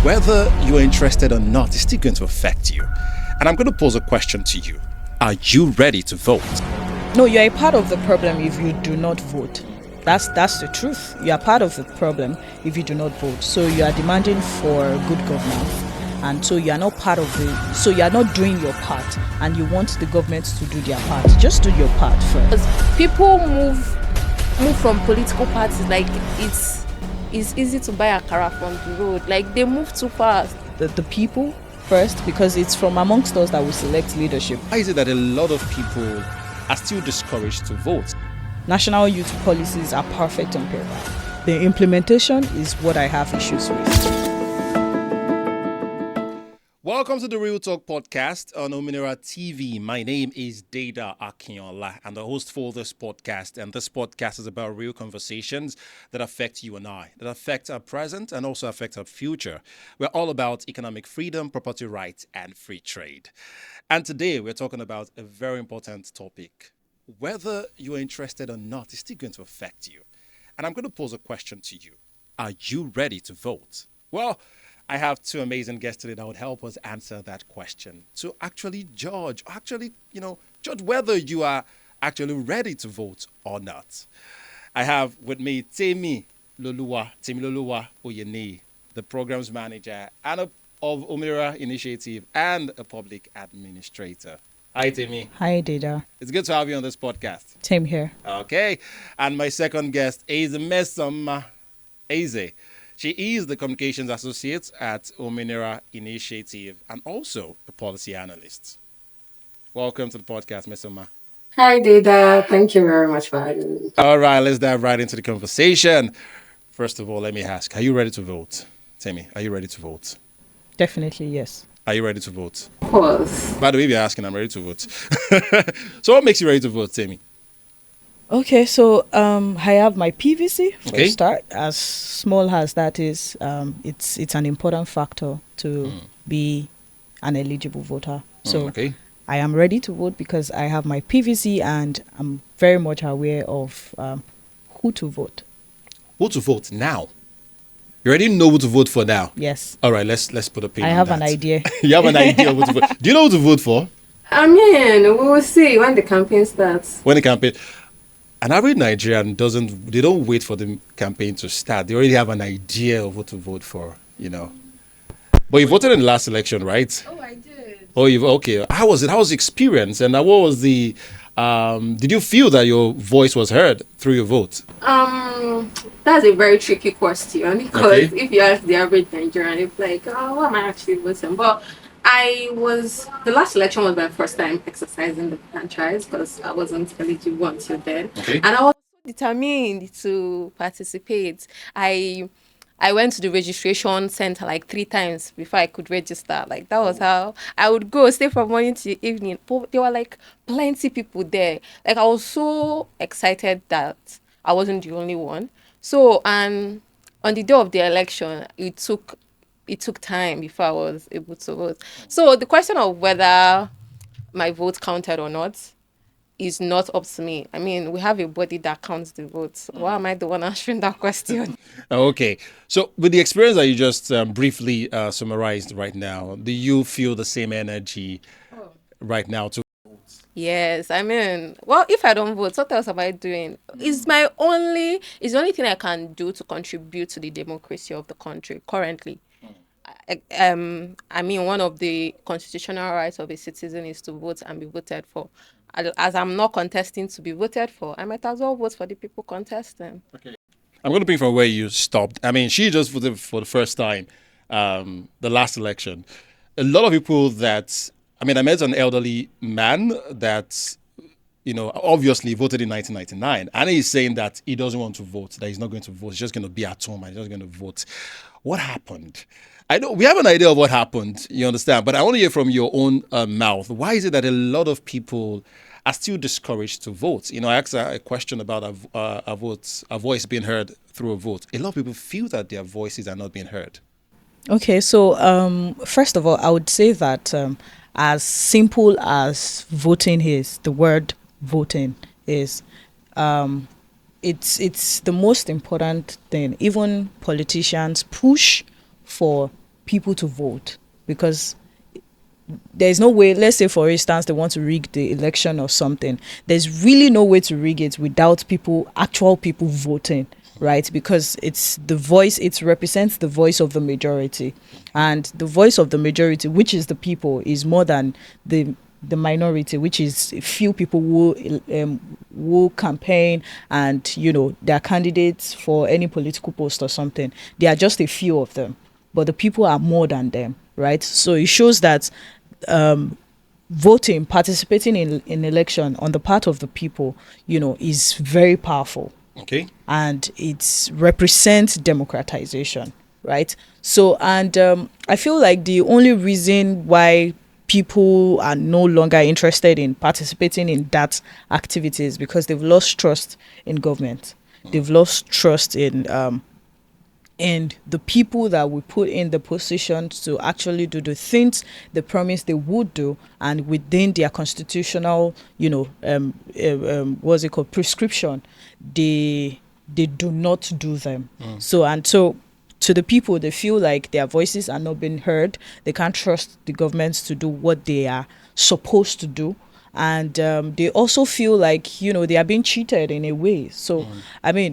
Whether you're interested or not, it's still going to affect you. And I'm going to pose a question to you. Are you ready to vote? No, you're a part of the problem if you do not vote. That's the truth. You are part of the problem if you do not vote. So you are demanding for good governance, and so you are not part of so you are not doing your part, and you want the government to do their part. Just do your part first. Because people move from political parties like it's easy to buy a car from the road. Like they move too fast. The people first, because it's from amongst us that we select leadership. Why is it that a lot of people are still discouraged to vote? National youth policies are perfect on paper. The implementation is what I have issues with. Welcome to the Real Talk podcast on Ominira TV. My name is Dada Akinola. I'm the host for this podcast, and this podcast is about real conversations that affect you and I, that affect our present and also affect our future. We're all about economic freedom, property rights, and free trade. And today we're talking about a very important topic. Whether you're interested or not, it's still going to affect you. And I'm going to pose a question to you. Are you ready to vote? Well, I have two amazing guests today that would help us answer that question. To actually judge whether you are actually ready to vote or not. I have with me Temi Loluwa Oyene, the programs manager of Omira Initiative and a public administrator. Hi, Temi. Hi, Dada. It's good to have you on this podcast. Same here. Okay. And my second guest is Mesoma Eze. She is the Communications Associate at Ominira Initiative and also a policy analyst. Welcome to the podcast, Mesoma. Hi, Dada. Thank you very much for having me. All right, let's dive right into the conversation. First of all, let me ask, are you ready to vote? Temi, are you ready to vote? Definitely, yes. Are you ready to vote? Of course. By the way, if you're asking, I'm ready to vote. So what makes you ready to vote, Temi? Okay, so I have my PVC for Okay. a start. As small as that is, it's an important factor to be an eligible voter. So Okay. I am ready to vote because I have my PVC and I'm very much aware of who to vote. Who to vote now? You already know who to vote for now. Yes, All right, let's put a pin I on have that. an idea. You have an idea of who to vote. Do you know who to vote for? I mean, we will see when the campaign starts. When the campaign, an average Nigerian they don't wait for the campaign to start. They already have an idea of what to vote for, But you voted in the last election, right? Oh, I did. Oh, okay. How was it? How was the experience? And what was the, did you feel that your voice was heard through your vote? That's a very tricky question because Okay. if you ask the average Nigerian, it's like, oh, what am I actually voting? But the last election was my first time exercising the franchise because I wasn't eligible until then. Okay. And I was Determined to participate. I went to the registration center like 3 times before I could register. Like that was how I would go, stay from morning to evening. But there were like plenty people there. Like I was so excited that I wasn't the only one. So and on the day of the election, it took time before I was able to vote. So the question of whether my vote counted or not is not up to me. I mean, we have a body that counts the votes. Why am I the one answering that question? Okay. So with the experience that you just briefly summarized right now, do you feel the same energy right now to Yes, I mean, well, if I don't vote, what else am I doing? It's the only thing I can do to contribute to the democracy of the country currently. I mean, one of the constitutional rights of a citizen is to vote and be voted for. As I'm not contesting to be voted for, I might as well vote for the people contesting. I'm going to pick from where you stopped. I mean, she just voted for the first time, the last election. A lot of people I met an elderly man that, obviously voted in 1999. And he's saying that he doesn't want to vote, that he's not going to vote. He's just going to be at home and he's just going to vote. What happened? I know we have an idea of what happened, you understand, but I want to hear from your own mouth. Why is it that a lot of people are still discouraged to vote? I asked a question about a voice being heard through a vote. A lot of people feel that their voices are not being heard. Okay, so first of all, I would say that as simple as voting is, the word voting is, it's the most important thing. Even politicians push for people to vote, because there's no way. Let's say, for instance, they want to rig the election or something. There's really no way to rig it without actual people voting, right? Because it's the voice, it represents the voice of the majority, and the voice of the majority, which is the people, is more than the minority, which is few people who campaign, and they are candidates for any political post or something. They are just a few of them, but the people are more than them, right? So it shows that voting, participating in election on the part of the people, is very powerful. Okay. And it represents democratization, right? So, and I feel like the only reason why people are no longer interested in participating in that activity is because they've lost trust in government. They've lost trust in the people that we put in the position to actually do the things they promised they would do, and within their constitutional, what's it called, prescription, they do not do them. So to the people, they feel like their voices are not being heard. They can't trust the governments to do what they are supposed to do. And they also feel like, they are being cheated in a way. So,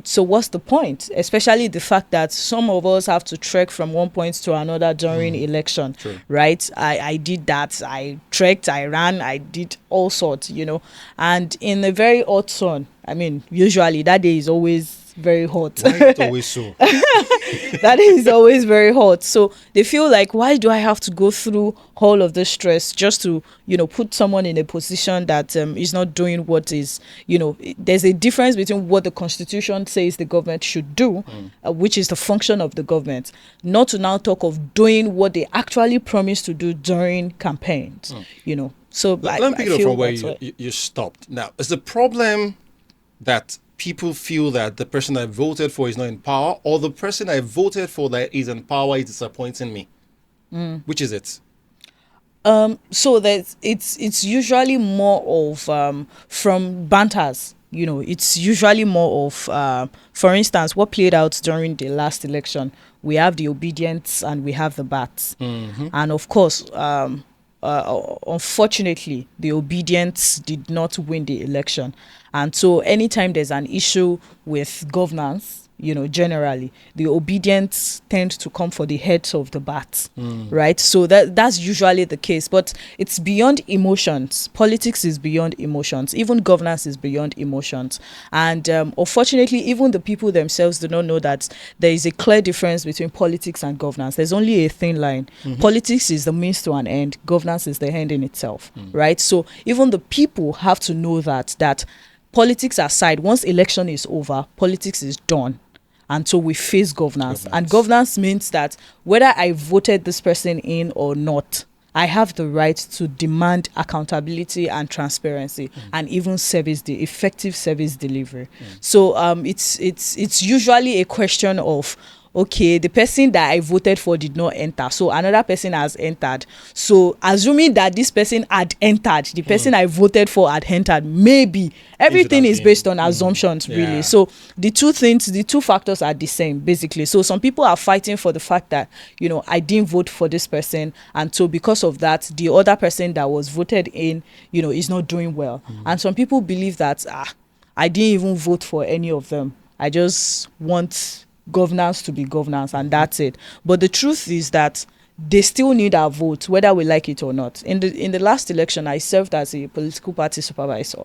so what's the point? Especially the fact that some of us have to trek from one point to another during election, True. right? I did that. I trekked, I ran, I did all sorts, And in a very hot sun, usually that day is always very hot. Why is it always so? That is always very hot. So they feel like, why do I have to go through all of this stress just to, put someone in a position that is not doing what is, there's a difference between what the Constitution says the government should do, which is the function of the government, not to now talk of doing what they actually promised to do during campaigns, So Let me pick it up from where you stopped. Now, is the problem that people feel that the person I voted for is not in power, or the person I voted for that is in power is disappointing me? Which is it? So that it's usually more of from banters. It's usually more of for instance, what played out during the last election. We have the obedience and we have the bats, and of course, unfortunately, the obedience did not win the election. And so anytime there's an issue with governance, generally, the obedience tend to come for the heads of the bats, right? So that's usually the case. But it's beyond emotions. Politics is beyond emotions. Even governance is beyond emotions. And unfortunately, even the people themselves do not know that there is a clear difference between politics and governance. There's only a thin line. Politics is the means to an end. Governance is the end in itself, right? So even the people have to know that politics aside, once election is over, politics is done. And so we face governance. And governance means that whether I voted this person in or not, I have the right to demand accountability and transparency, and even effective service delivery. So it's usually a question of, okay, the person that I voted for did not enter, so another person has entered. So assuming that this person had entered, the person I voted for had entered, maybe everything is based on assumptions, really. Yeah. So the two factors are the same, basically. So some people are fighting for the fact that, I didn't vote for this person, and so because of that, the other person that was voted in, is not doing well. And some people believe that, I didn't even vote for any of them. I just want governance to be governance, and that's it. But the truth is that they still need our vote, whether we like it or not. In the last election, I served as a political party supervisor,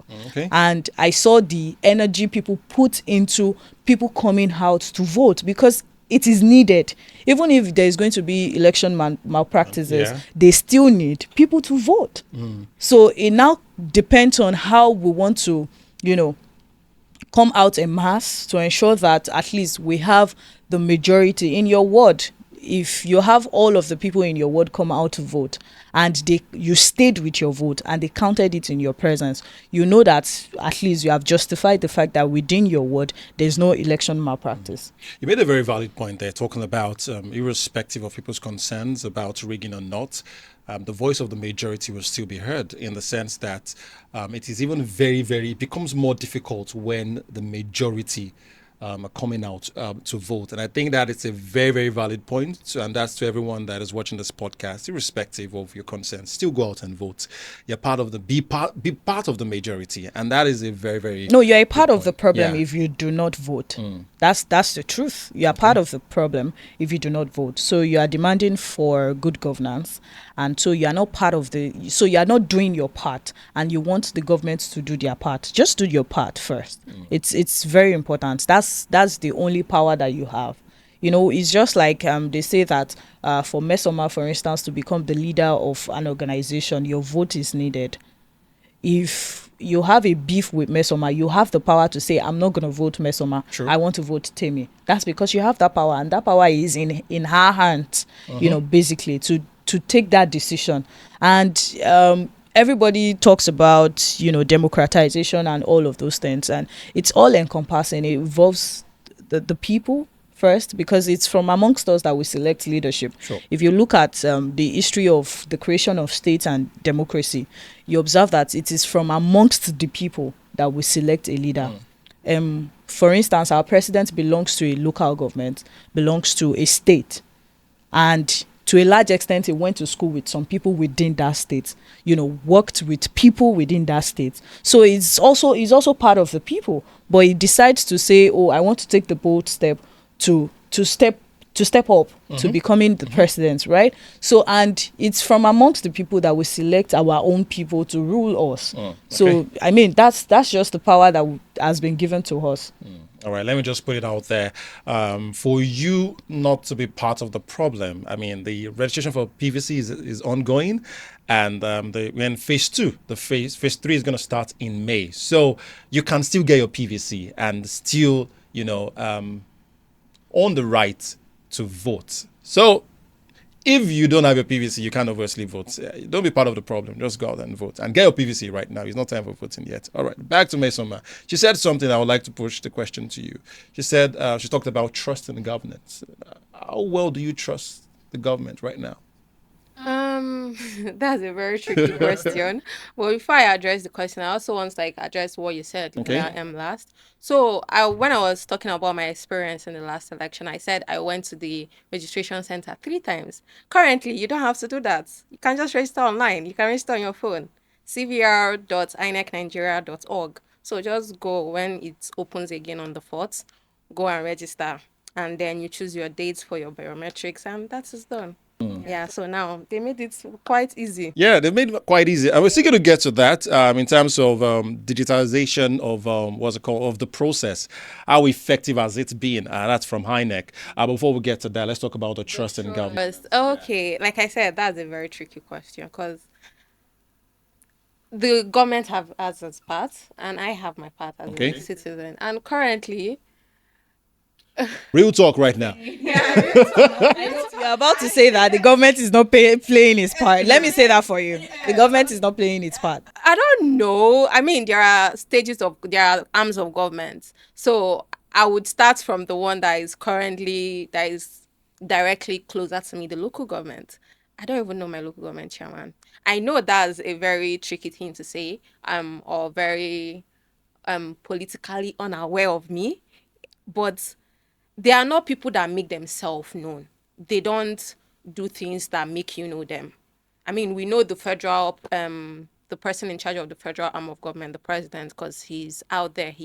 and I saw the energy people put into people coming out to vote, because it is needed. Even if there is going to be election malpractices, they still need people to vote. So it now depends on how we want to, come out en masse to ensure that at least we have the majority in your ward. If you have all of the people in your ward come out to vote, and you stayed with your vote and they counted it in your presence, you know that at least you have justified the fact that within your ward there's no election malpractice. You made a very valid point there, talking about irrespective of people's concerns about rigging or not, the voice of the majority will still be heard, in the sense that it is even it becomes more difficult when the majority are coming out to vote. And I think that it's a very, very valid point. So, and that's to everyone that is watching this podcast, irrespective of your consent, still go out and vote. You're part of the be part of the majority, and that is a very, very No, you're a part of the problem Yeah. if you do not vote. That's the truth. You are part of the problem if you do not vote. So you are demanding for good governance, and so you are not part of the. So you are not doing your part, and you want the government to do their part. Just do your part first. It's very important. That's the only power that you have. You know, it's just like they say that for Mesoma, for instance, to become the leader of an organization, your vote is needed. If you have a beef with Mesoma, you have the power to say, I'm not going to vote Mesoma. True. I want to vote Temi. That's because you have that power, and that power is in her hands, you know, basically to take that decision. And everybody talks about, you know, democratization and all of those things, and it's all encompassing. It involves the people first, because it's from amongst us that we select leadership. Sure. If you look at the history of the creation of states and democracy, you observe that it is from amongst the people that we select a leader. For instance, our president belongs to a local government, belongs to a state, and to a large extent, he went to school with some people within that state, you know, worked with people within that state. So he's also part of the people, but he decides to say, oh, I want to take the bold step to step up to becoming the president, right? So, and it's from amongst the people that we select our own people to rule us. So, I mean, that's just the power that has been given to us. All right, let me just put it out there. For you not to be part of the problem, I mean, the registration for PVC is ongoing, and we're in phase 2. The phase 3 is going to start in May. So you can still get your PVC and still, you know, own the right to vote. So if you don't have your PVC, you can't obviously vote. Don't be part of the problem. Just go out and vote. And get your PVC right now. It's not time for voting yet. All right, back to Mesoma. She said something I would like to push the question to you. She said, she talked about trust in the government. How well do you trust the government right now? That's a very tricky question. Well, before I address the question, I also want to address what you said last. So when I was talking about my experience in the last election, I said I went to the registration center 3 times. Currently, you don't have to do that. You can just register online. You can register on your phone. cvr.inecnigeria.org. So just go when it opens again on the 4th. Go and register, and then you choose your dates for your biometrics, and that is done. Yeah, so now they made it quite easy. Yeah, they made it quite easy. I was still going to get to that in terms of digitalization of what's it called, of the process. How effective has it been? That's from HINEC. Before we get to that, let's talk about the trust in government. Okay, like I said, that's a very tricky question because the government has its part, and I have my part as a citizen. And currently, real talk right now. You're about to say that the government is not playing its part. Let me say that for you. The government is not playing its part. I don't know. I mean, there are arms of government. So I would start from the one that is directly closer to me, the local government. I don't even know my local government chairman. I know that's a very tricky thing to say, or very politically unaware of me, but they are not people that make themselves known. They don't do things that make you know them. I mean, we know the federal, the person in charge of the federal arm of government, the president, because he's out there.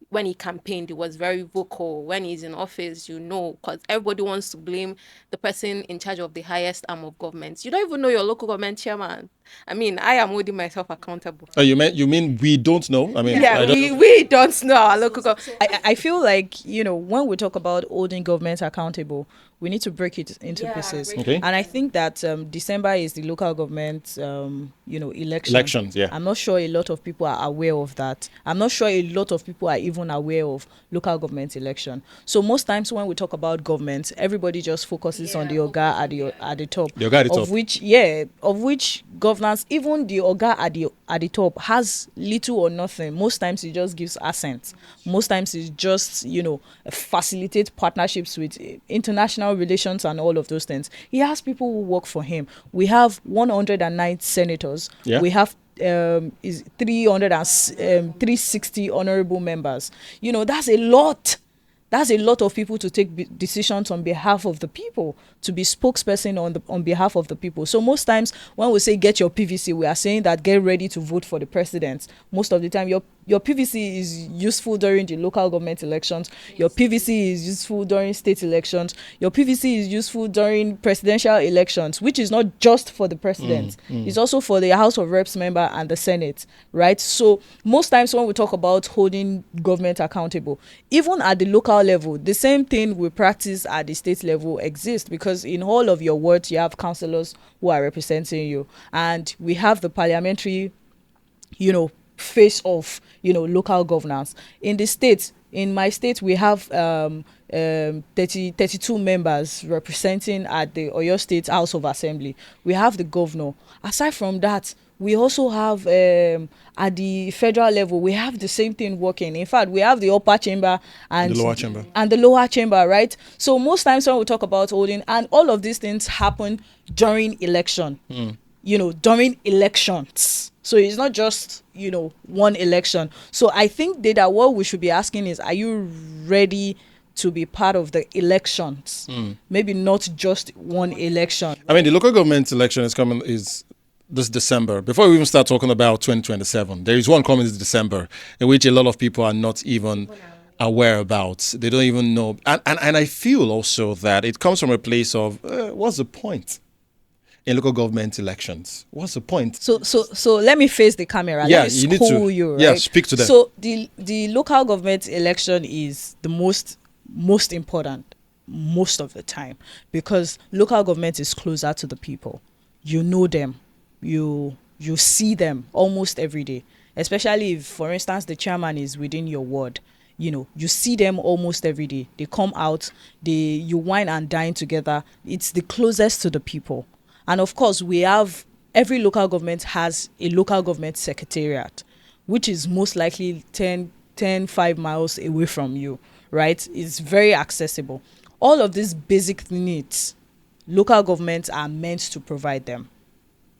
When he campaigned, he was very vocal. When he's in office, you know, because everybody wants to blame the person in charge of the highest arm of government. You don't even know your local government chairman. I mean, I am holding myself accountable. Oh, you mean we don't know? I mean, yeah, we don't know our local government. I feel like, you know, when we talk about holding government accountable, we need to break it into pieces. Okay. And I think that December is the local government, election. Elections, yeah. I'm not sure a lot of people are aware of that. I'm not sure a lot of people are even aware of local government election. So most times when we talk about government, everybody just focuses on the Oga at the top. The Oga at the top. Of which governance, even the Oga at the top has little or nothing. Most times he just gives assent. Most times he just, facilitate partnerships with international relations and all of those things. He has people who work for him. We have 109 senators. Yeah. We have 360 honorable members. That's a lot. That's a lot of people to take decisions on behalf of the people, to be spokesperson on behalf of the people. So most times when we say get your PVC, we are saying that get ready to vote for the president. Most of the time, your PVC is useful during the local government elections. Your PVC is useful during state elections. Your PVC is useful during presidential elections, which is not just for the president. It's also for the House of Reps member and the Senate, right? So most times when we talk about holding government accountable, even at the local level, the same thing we practice at the state level exists, because in all of your wards, you have councillors who are representing you. And we have the parliamentary, face of local governance in the state. In my state, we have 32 members representing at the Oyo State House of Assembly. We have the governor. Aside from that, we also have at the federal level, we have the same thing working. In fact, we have the upper chamber and the lower chamber, right? So most times when we talk about holding, and all of these things happen during election, during elections. So it's not just, one election. So I think that what we should be asking is, are you ready to be part of the elections? Maybe not just one election. I mean, the local government election is this December. Before we even start talking about 2027, there is one coming this December in which a lot of people are not even aware about. They don't even know. And I feel also that it comes from a place of, what's the point? In local government elections, what's the point? So let me face the camera. Yeah, let me you need to. You, right? Yeah, speak to them. So the local government election is the most important most of the time, because local government is closer to the people. You know them, you see them almost every day. Especially if, for instance, the chairman is within your ward. You see them almost every day. They come out, you wine and dine together. It's the closest to the people. And of course, every local government has a local government secretariat, which is most likely 5 miles away from you, right? It's very accessible. All of these basic needs, local governments are meant to provide them,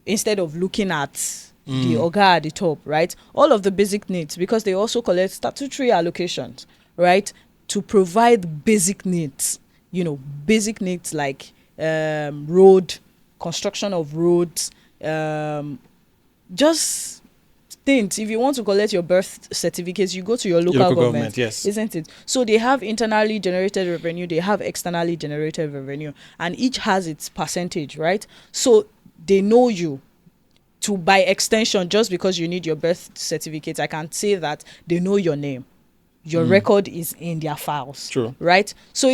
instead of looking at the Oga at the top, right? All of the basic needs, because they also collect statutory allocations, right? To provide basic needs, basic needs like road, construction of roads, just things. If you want to collect your birth certificates, you go to your local government, yes, isn't it? So they have internally generated revenue, they have externally generated revenue, and each has its percentage, right? So they know you. By extension, just because you need your birth certificate, I can say that they know your name. Your record is in their files. True. Right? So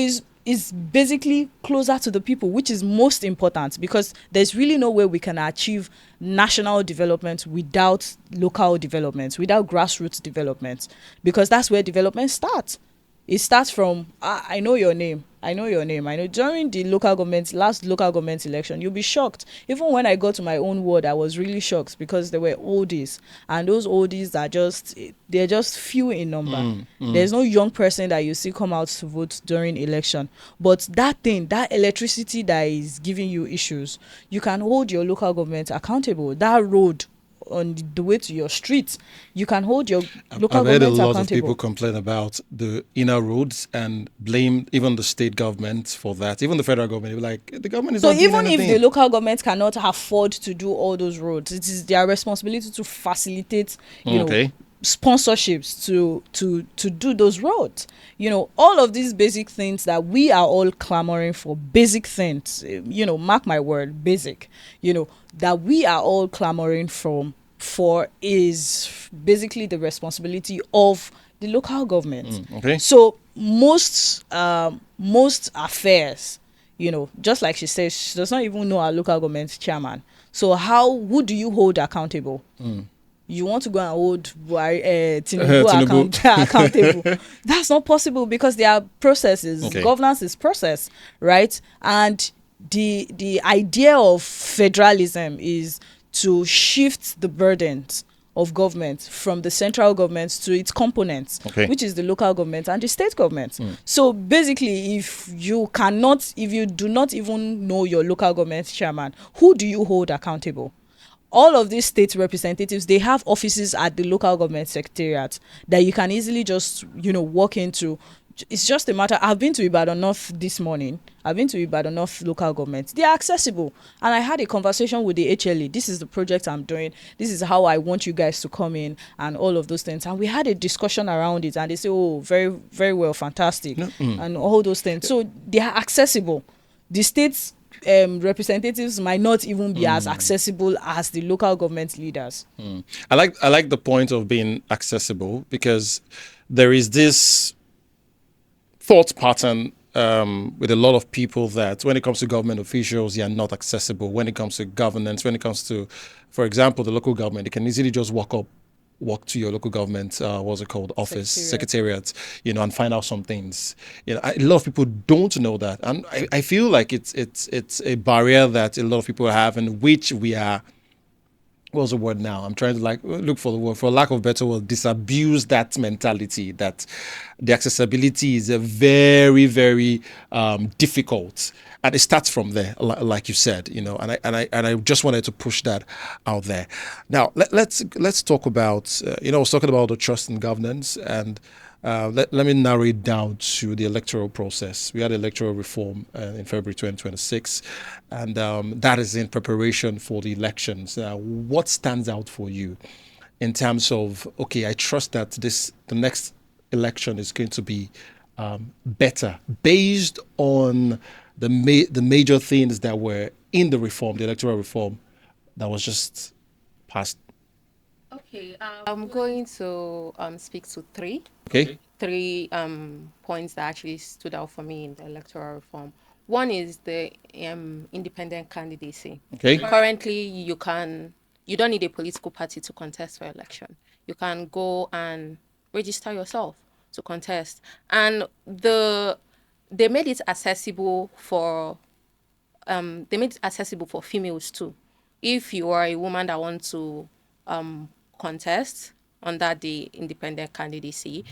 it's basically closer to the people, which is most important, because there's really no way we can achieve national development without local development, without grassroots development, because that's where development starts. It starts from, I know your name. I know during the last local government election, you'll be shocked. Even when I got to my own ward, I was really shocked, because there were oldies, and those oldies they're just few in number. There's no young person that you see come out to vote during election. But that electricity that is giving you issues, you can hold your local government accountable. That road on the way to your street, you can hold your local government accountable. I've heard a lot of people complain about the inner roads and blame even the state government for that. Even the federal government, like, the government is not doing anything. So even if the local government cannot afford to do all those roads, it is their responsibility to facilitate, sponsorships to do those roads. All of these basic things that we are all clamoring for, basic things, mark my word, basic, that we are all clamoring for is basically the responsibility of the local government. Okay. So most affairs, just like she says, she does not even know our local government chairman. So who do you hold accountable? You want to go and hold Tinubu accountable. That's not possible, because there are processes. Okay. Governance is process, right? And the idea of federalism is to shift the burdens of government from the central government to its components, which is the local government and the state government. So basically, if you do not even know your local government chairman, who do you hold accountable? All of these state representatives, they have offices at the local government secretariat that you can easily just, walk into it's just a matter. I've been to Ibadan North this morning. I've been to Ibadan North local government. They are accessible. And I had a conversation with the HLE. This is the project I'm doing. This is how I want you guys to come in and all of those things. And we had a discussion around it. And they say, oh, very, very well, fantastic. And all those things. So they are accessible. The state's representatives might not even be as accessible as the local government leaders. I like the point of being accessible, because there is this thought pattern with a lot of people that when it comes to government officials, they are not accessible. When it comes to governance, when it comes to, for example, the local government, they can easily just walk to your local government, what's it called, office, secretariat, and find out some things. A lot of people don't know that, and I feel like it's a barrier that a lot of people have, and which we are. What's the word now? I'm trying to look for the word, for lack of a better word, disabuse that mentality that the accessibility is a very, very difficult, and it starts from there, like you said, and I just wanted to push that out there. Now let's talk about I was talking about the trust in governance, and let me narrow it down to the electoral process. We had electoral reform in February 2026, and that is in preparation for the elections. What stands out for you in terms of, okay, I trust that the next election is going to be better based on the major things that were in the reform, the electoral reform that was just passed? Okay, I'm going to speak to three. Okay. Three points that actually stood out for me in the electoral reform. One is the independent candidacy. Okay. Currently, you don't need a political party to contest for election. You can go and register yourself to contest, and they made it accessible for females too. If you are a woman that wants to contest under the independent candidacy,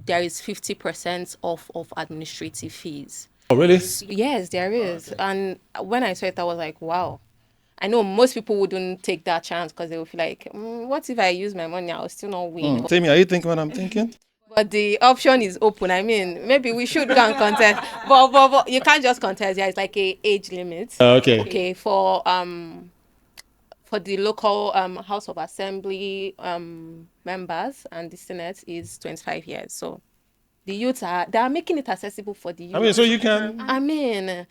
there is 50% off of administrative fees. Oh, really? Yes, there is. And when I saw it, I was like, wow. I know most people wouldn't take that chance because they would feel like, what if I use my money? I'll still not win. Tammy, are you thinking what I'm thinking? But the option is open. I mean, maybe we should go and contest. But you can't just contest. Yeah, it's like a age limit. Okay. Okay, for the local House of Assembly members and the Senate is 25 years. So the youth they are making it accessible for the youth. I mean, so you can. I mean,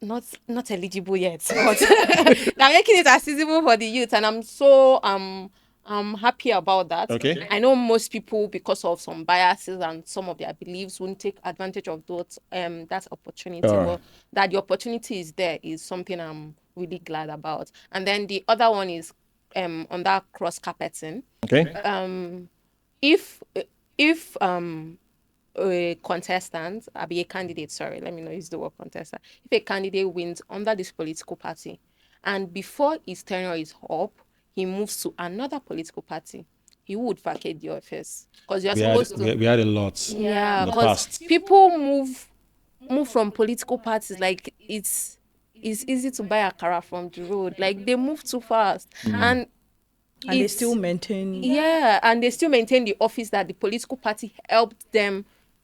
not eligible yet, but they're making it accessible for the youth, and I'm so I'm happy about that. Okay. I know most people, because of some biases and some of their beliefs, won't take advantage of those that opportunity. But that the opportunity is there is something I'm really glad about. And then the other one is on that cross carpeting. Okay. If a contestant, I'll be a candidate, sorry, let me not use the word contestant. If a candidate wins under this political party, and before his tenure is up, he moves to another political party, he would vacate the office. Because you're supposed to. We had a lot. Yeah, in the because past. people move from political parties, like it's easy to buy a car from the road. Like they move too fast. And they still maintain. Yeah, and they still maintain the office that the political party helped them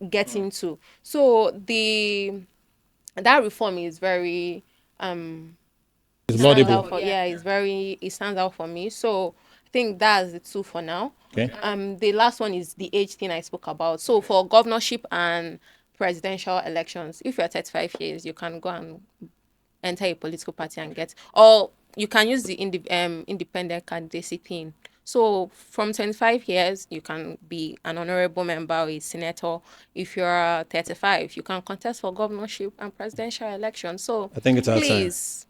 get into. So that reform is very It's laudable. it stands out for me. So I think that's the two for now. Okay. The last one is the age thing I spoke about. So for governorship and presidential elections, if you're 35 years, you can go and enter a political party and get, or you can use the independent candidacy thing. So from 25 years, you can be an honorable member or a senator. If you're 35, you can contest for governorship and presidential elections. So I think it's outside. please.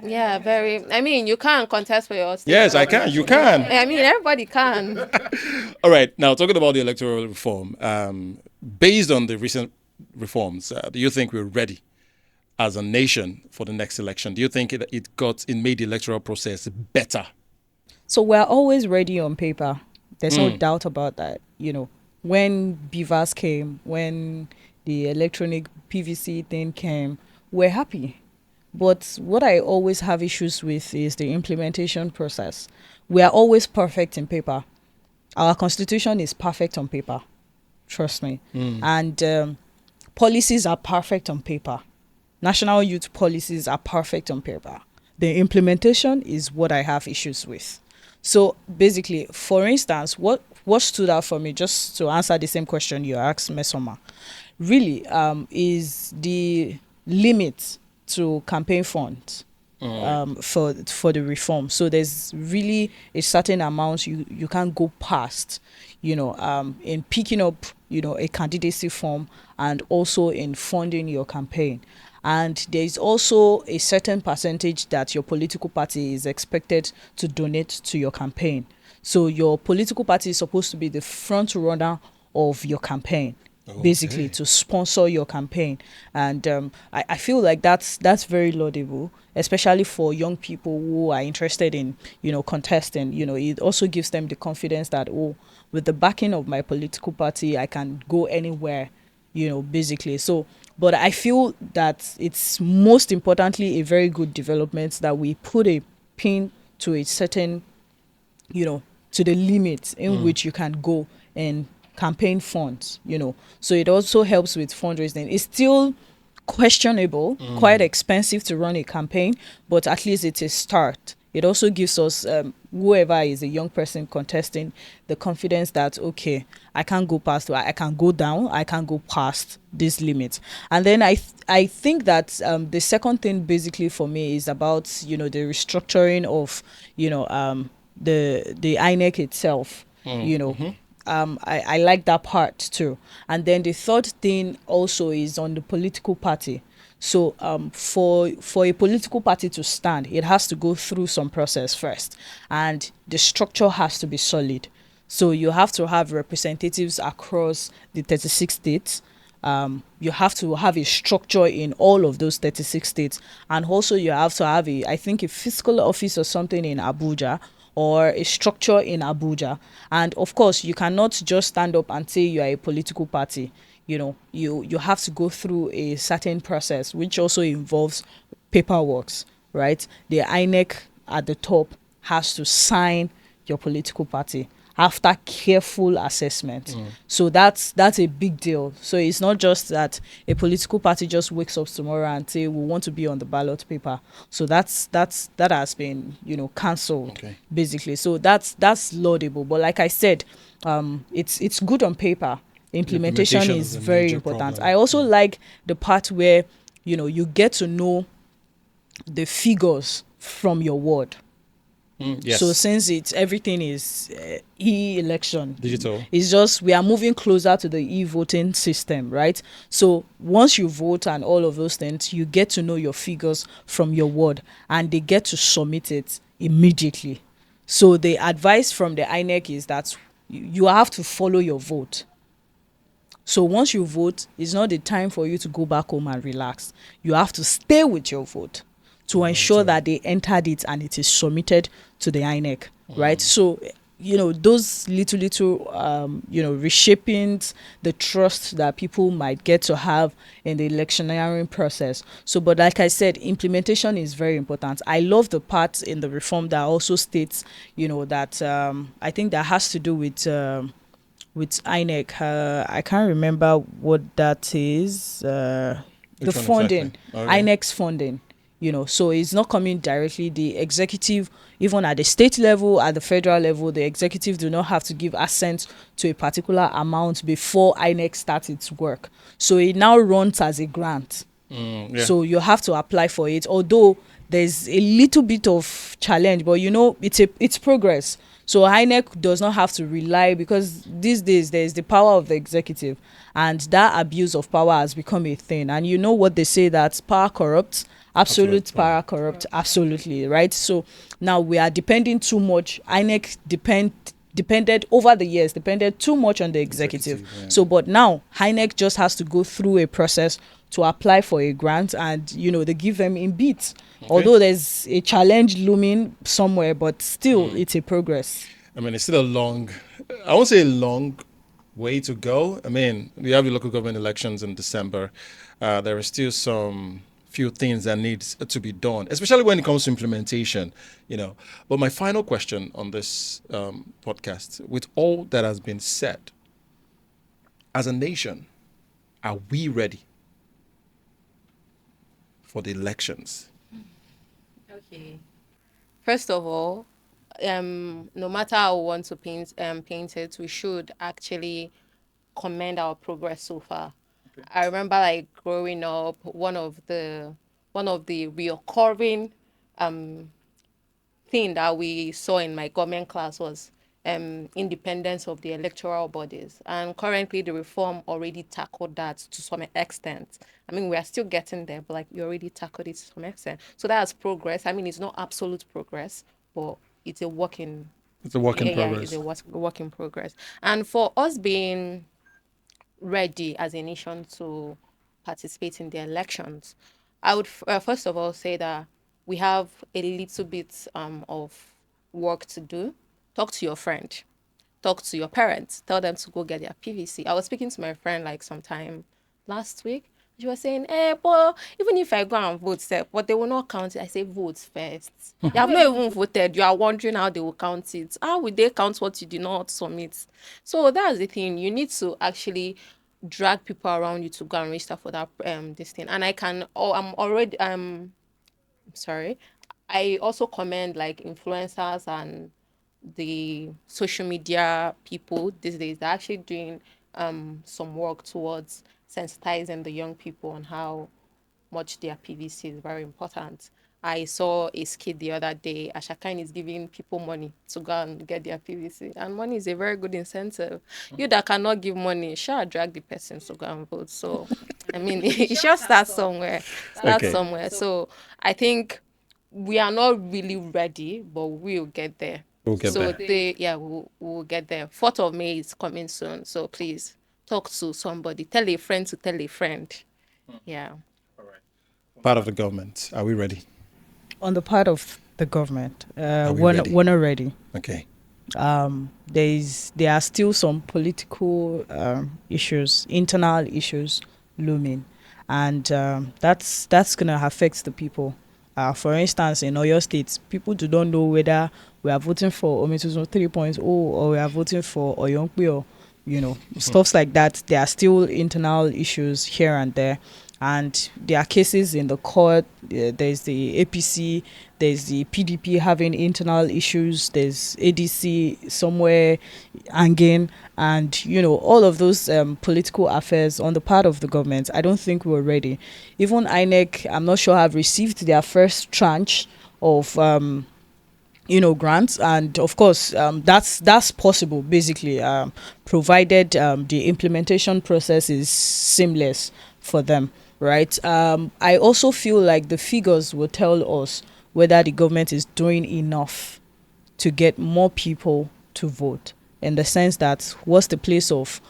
Yeah, very. I mean, you can contest for your state. Yes, I can. You can. I mean, everybody can. All right. Now, talking about the electoral reform, based on the recent reforms, do you think we're ready as a nation for the next election? Do you think it made the electoral process better? So we're always ready on paper. There's no doubt about that. When BVAS came, when the electronic PVC thing came, we're happy. But what I always have issues with is the implementation process. We are always perfect in paper. Our constitution is perfect on paper. Trust me. And policies are perfect on paper. National youth policies are perfect on paper. The implementation is what I have issues with. So basically, for instance, what stood out for me, just to answer the same question you asked Mesoma, really is the limit to campaign funds for the reform. So there's really a certain amount you can't go past, in picking up, a candidacy form, and also in funding your campaign. And there is also a certain percentage that your political party is expected to donate to your campaign. So your political party is supposed to be the front runner of your campaign, basically, to sponsor your campaign. And I feel like that's very laudable, especially for young people who are interested in, contesting. It also gives them the confidence that, with the backing of my political party, I can go anywhere, basically. So, but I feel that it's most importantly a very good development that we put a pin to a certain, to the limit in which you can go and campaign funds, So it also helps with fundraising. It's still questionable, quite expensive to run a campaign, but at least it's a start. It also gives us, whoever is a young person contesting, the confidence that, okay, I can't go past, I can go down, I can't go past this limit. And then I think that the second thing basically for me is about, the restructuring of, the INEC itself, I like that part too. And then the third thing also is on the political party. So for a political party to stand, it has to go through some process first, and the structure has to be solid. So you have to have representatives across the 36 states. You have to have a structure in all of those 36 states, and also you have to have I think a fiscal office or something in Abuja, or a structure in Abuja. And of course, you cannot just stand up and say you are a political party. You have to go through a certain process, which also involves paperwork, right? The INEC at the top has to sign your political party after careful assessment. So that's a big deal. So it's not just that a political party just wakes up tomorrow and say we want to be on the ballot paper. So that has been cancelled, basically. So that's laudable. But like I said, it's good on paper. Implementation is very important. Problem. I also like the part where you get to know the figures from your ward. Yes. So since everything is e-election, digital, it's just we are moving closer to the e-voting system, right? So once you vote and all of those things, you get to know your figures from your ward, and they get to submit it immediately. So the advice from the INEC is that you have to follow your vote. So once you vote, it's not the time for you to go back home and relax. You have to stay with your vote to ensure that they entered it and it is submitted to the INEC, right? So, those little, reshaping the trust that people might get to have in the electioneering process. So, but like I said, implementation is very important. I love the part in the reform that also states, that I think that has to do with INEC. I can't remember what that is. The funding, exactly? INEC's funding. So it's not coming directly. The executive, even at the state level, at the federal level, the executive do not have to give assent to a particular amount before INEC starts its work. So it now runs as a grant. So you have to apply for it. Although there's a little bit of challenge, but it's progress. So INEC does not have to rely, because these days there is the power of the executive, and that abuse of power has become a thing. And what they say, that power corrupts. Absolute power corrupt, absolutely, right? So now we are depending too much. INEC depended over the years, depended too much on the executive. Yeah. So, but now INEC just has to go through a process to apply for a grant, and they give them in bits. Although there's a challenge looming somewhere, but still it's a progress. I mean, it's still I won't say a long way to go. I mean, we have the local government elections in December. There are still some few things that needs to be done, especially when it comes to implementation, But my final question on this podcast, with all that has been said, as a nation, are we ready for the elections? Okay. First of all, no matter how we want to paint it, we should actually commend our progress so far. I remember like growing up, one of the reoccurring thing that we saw in my government class was independence of the electoral bodies. And currently, the reform already tackled that to some extent. I mean, we are still getting there, but like we already tackled it to some extent. So that's progress. I mean, it's not absolute progress, but it's a work in It's a work in yeah, it's progress. a work in progress. And for us being ready as a nation to participate in the elections, I would first of all say that we have a little bit of work to do. Talk to your friend, talk to your parents, tell them to go get their PVC. I was speaking to my friend like sometime last week. She was saying, but even if I go and vote, sef, but they will not count it. I say, vote first. You have not even voted. You are wondering how they will count it. How will they count what you did not submit? So that's the thing. You need to actually drag people around you to go and register for that this thing. And I'm already sorry. I also commend like influencers and the social media people these days. They're actually doing some work towards sensitizing the young people on how much their PVC is very important. I saw a skit the other day. Ashakain is giving people money to go and get their PVC, and money is a very good incentive. You that cannot give money, shall drag the person to go and vote. So, I mean, it should start somewhere. Start Okay. somewhere. So, I think we are not really ready, but we'll get there. We'll get So there. we'll get there. 4th of May is coming soon. So please talk to somebody. Tell a friend to tell a friend. Yeah. Part of the government, are we ready? On the part of the government, Are we we're ready? we're not ready. Okay. There are still some political issues, internal issues looming, and that's gonna affect the people. For instance, in Oyo State, people do not know whether we are voting for Omituzo 3.0 or we are voting for Oyonkpi or stuffs like that. There are still internal issues here and there. And there are cases in the court. There's the APC, there's the PDP having internal issues, there's ADC somewhere hanging, and all of those political affairs on the part of the government. I don't think we're ready. Even INEC, I'm not sure, have received their first tranche of grants, and of course that's possible basically, provided the implementation process is seamless for them, right? I also feel like the figures will tell us whether the government is doing enough to get more people to vote, in the sense that what's the place of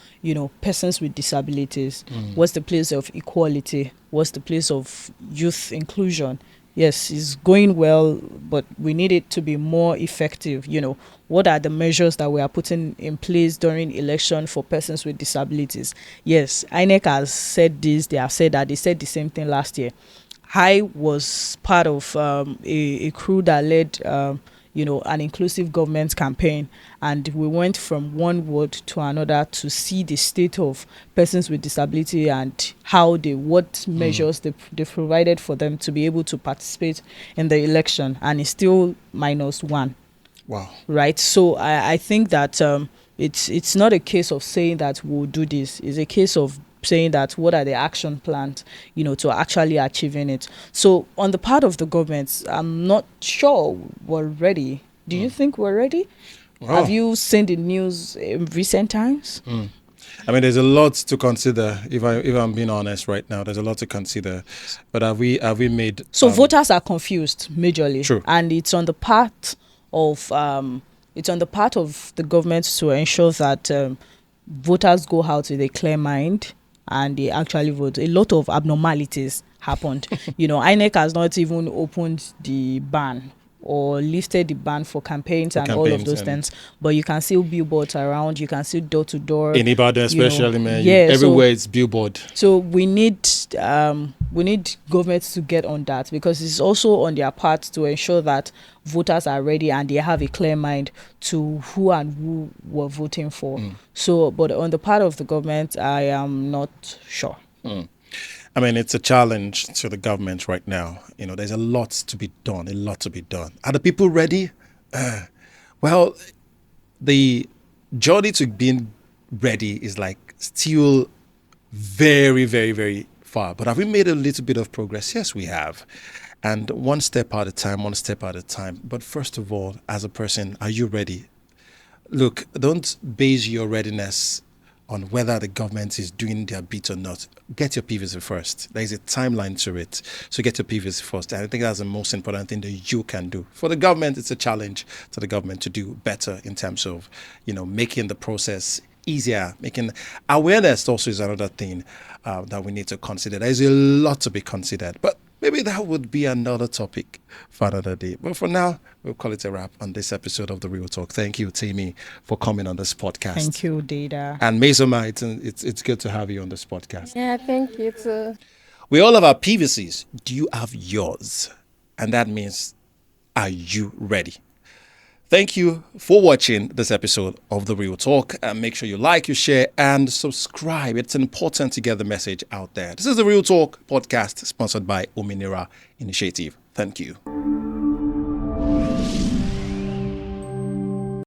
persons with disabilities, what's the place of equality, what's the place of youth inclusion. Yes, it's going well, but we need it to be more effective. What are the measures that we are putting in place during election for persons with disabilities? Yes, INEC has said this, they have said that, they said the same thing last year. I was part of a crew that led an inclusive government campaign, and we went from one ward to another to see the state of persons with disability and what measures they provided for them to be able to participate in the election, and it's still -1. Wow. Right. So I think that it's not a case of saying that we'll do this. It's a case of saying that what are the action plans, to actually achieving it. So on the part of the government, I'm not sure we're ready. Do you think we're ready? Wow. Have you seen the news in recent times? I mean, there's a lot to consider. If I'm being honest right now, there's a lot to consider. But have we made? So voters are confused majorly. True. And it's on the part of the government to ensure that voters go out with a clear mind and they actually vote. A lot of abnormalities happened. INEC has not even opened the ban or lifted the ban for campaigns For and all of campaigns those and- things, but you can still billboards around, you can still door to door. In Ibadan, you know. especially, man. Yeah, Everywhere it's billboard. So we need governments to get on that, because it's also on their part to ensure that voters are ready and they have a clear mind to who we're voting for. So, but on the part of the government, I am not sure. I mean, it's a challenge to the government right now. There's a lot to be done, Are the people ready? Well, the journey to being ready is like still very, very, very far. But have we made a little bit of progress? Yes, we have. And one step at a time. But first of all, as a person, are you ready? Look, don't base your readiness on whether the government is doing their bit or not. Get your PVC first. There is a timeline to it. So get your PVC first. And I think that's the most important thing that you can do. For the government, it's a challenge to the government to do better in terms of, making the process easier. Making awareness also is another thing that we need to consider. There's a lot to be considered. But maybe that would be another topic for another day. But for now, we'll call it a wrap on this episode of The Real Talk. Thank you, Tammy, for coming on this podcast. Thank you, Data. And Mesoma, it's good to have you on this podcast. Yeah, thank you too. We all have our PVCs. Do you have yours? And that means, are you ready? Thank you for watching this episode of The Real Talk. And make sure you like, you share, and subscribe. It's important to get the message out there. This is The Real Talk podcast, sponsored by Ominira Initiative. Thank you.